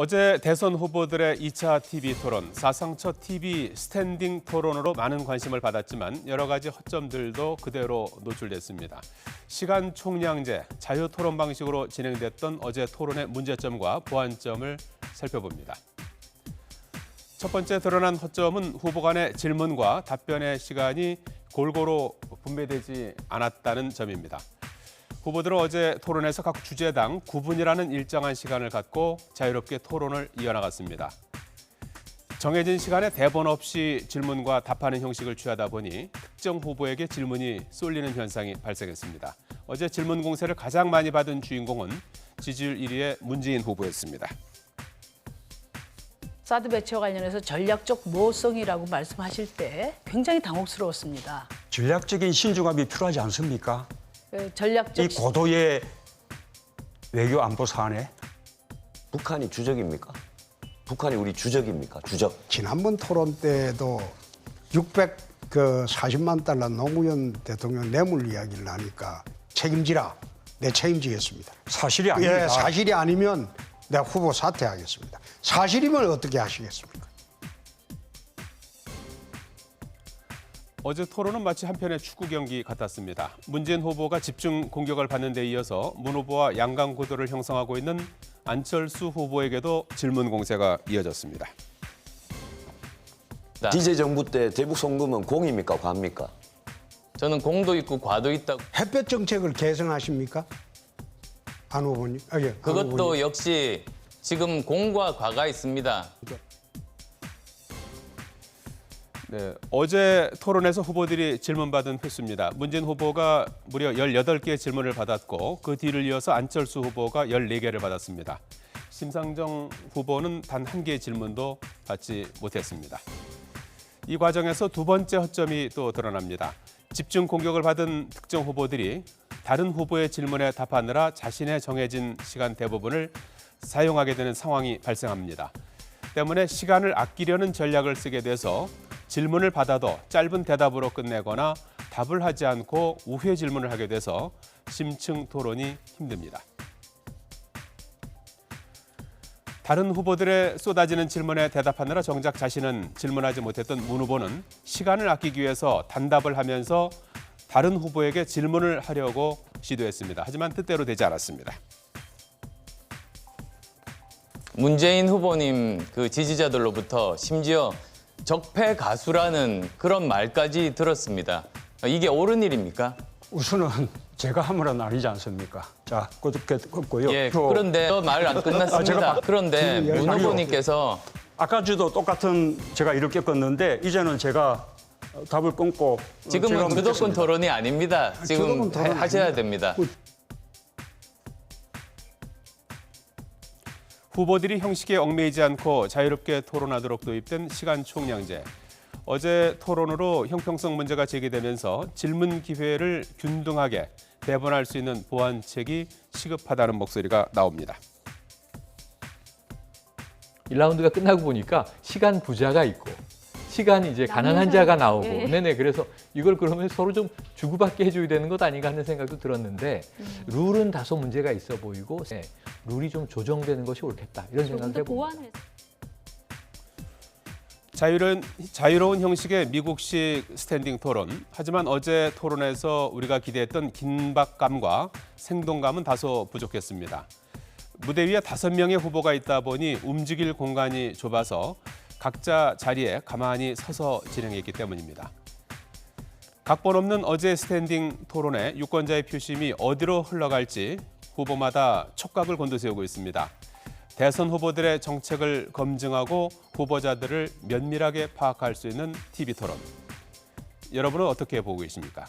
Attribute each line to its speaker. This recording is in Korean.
Speaker 1: 어제 대선 후보들의 2차 TV 토론, 사상 첫 TV 스탠딩 토론으로 많은 관심을 받았지만 여러 가지 허점들도 그대로 노출됐습니다. 시간 총량제, 자유 토론 방식으로 진행됐던 어제 토론의 문제점과 보완점을 살펴봅니다. 첫 번째 드러난 허점은 후보 간의 질문과 답변의 시간이 골고루 분배되지 않았다는 점입니다. 후보들은 어제 토론에서 각 주제당 9분이라는 일정한 시간을 갖고 자유롭게 토론을 이어나갔습니다. 정해진 시간에 대본 없이 질문과 답하는 형식을 취하다 보니 특정 후보에게 질문이 쏠리는 현상이 발생했습니다. 어제 질문 공세를 가장 많이 받은 주인공은 지지율 1위의 문재인 후보였습니다.
Speaker 2: 사드 배치와 관련해서 전략적 모호성이라고 말씀하실 때 굉장히 당혹스러웠습니다.
Speaker 3: 전략적인 신중함이 필요하지 않습니까?
Speaker 2: 전략적
Speaker 3: 이 고도의 외교 안보 사안에
Speaker 4: 북한이 주적입니까? 북한이 우리 주적입니까? 주적.
Speaker 5: 지난번 토론 때도 640만 달러 노무현 대통령 뇌물 이야기를 하니까 책임지라. 내 책임지겠습니다.
Speaker 3: 사실이 아닙니다.
Speaker 5: 예, 사실이 아니면 내가 후보 사퇴하겠습니다. 사실이면 어떻게 하시겠습니까?
Speaker 1: 어제 토론은 마치 한편의 축구 경기 같았습니다. 문재인 후보가 집중 공격을 받는 데 이어서 문 후보와 양강 구도를 형성하고 있는 안철수 후보에게도 질문 공세가 이어졌습니다.
Speaker 4: DJ 정부 때 대북 송금은 공입니까? 과입니까?
Speaker 6: 저는 공도 있고 과도 있다고.
Speaker 5: 햇볕 정책을 개선하십니까? 안 후보님? 아, 예, 안
Speaker 6: 그것도
Speaker 5: 후보님.
Speaker 6: 역시 지금 공과 과가 있습니다.
Speaker 1: 네, 어제 토론에서 후보들이 질문받은 횟수입니다. 문재인 후보가 무려 18개의 질문을 받았고 그 뒤를 이어서 안철수 후보가 14개를 받았습니다. 심상정 후보는 단 1개의 질문도 받지 못했습니다. 이 과정에서 두 번째 허점이 또 드러납니다. 집중 공격을 받은 특정 후보들이 다른 후보의 질문에 답하느라 자신의 정해진 시간 대부분을 사용하게 되는 상황이 발생합니다. 때문에 시간을 아끼려는 전략을 쓰게 돼서 질문을 받아도 짧은 대답으로 끝내거나 답을 하지 않고 우회 질문을 하게 돼서 심층 토론이 힘듭니다. 다른 후보들의 쏟아지는 질문에 대답하느라 정작 자신은 질문하지 못했던 문 후보는 시간을 아끼기 위해서 단답을 하면서 다른 후보에게 질문을 하려고 시도했습니다. 하지만 뜻대로 되지 않았습니다.
Speaker 6: 문재인 후보님 그 지지자들로부터 심지어 적폐 가수라는 그런 말까지 들었습니다. 이게 옳은 일입니까?
Speaker 3: 우선은 제가 한 말은 아니지 않습니까? 자, 그렇게 듣고요.
Speaker 6: 예, 그런데 말 안 끝났습니다.
Speaker 3: 제가
Speaker 6: 그런데 문 후보님께서
Speaker 3: 아까도 똑같은 제가 이렇게 껐는데 이제는 제가 답을 끊고
Speaker 6: 지금은
Speaker 3: 제가
Speaker 6: 주도권
Speaker 3: 묻겠습니다.
Speaker 6: 토론이 아닙니다. 지금
Speaker 5: 주도권 토론
Speaker 6: 하셔야
Speaker 5: 아닙니다.
Speaker 6: 됩니다.
Speaker 1: 후보들이 형식에 얽매이지 않고 자유롭게 토론하도록 도입된 시간 총량제. 어제 토론으로 형평성 문제가 제기되면서 질문 기회를 균등하게 배분할 수 있는 보완책이 시급하다는 목소리가 나옵니다.
Speaker 7: 1라운드가 끝나고 보니까 시간 부자가 있고 시간이 이제 가난한 자가 나오고 네네 그래서 이걸 그러면 서로 좀 주고받게 해줘야 되는 것 아닌가 하는 생각도 들었는데 룰은 다소 문제가 있어 보이고 룰이 좀 조정되는 것이 옳겠다 이런 생각을 해봅니다.
Speaker 1: 자유로운 형식의 미국식 스탠딩 토론. 하지만 어제 토론에서 우리가 기대했던 긴박감과 생동감은 다소 부족했습니다. 무대 위에 5명의 후보가 있다 보니 움직일 공간이 좁아서 각자 자리에 가만히 서서 진행했기 때문입니다. 각본 없는 어제 스탠딩 토론에 유권자의 표심이 어디로 흘러갈지 후보마다 촉각을 곤두세우고 있습니다. 대선 후보들의 정책을 검증하고 후보자들을 면밀하게 파악할 수 있는 TV 토론. 여러분은 어떻게 보고 계십니까?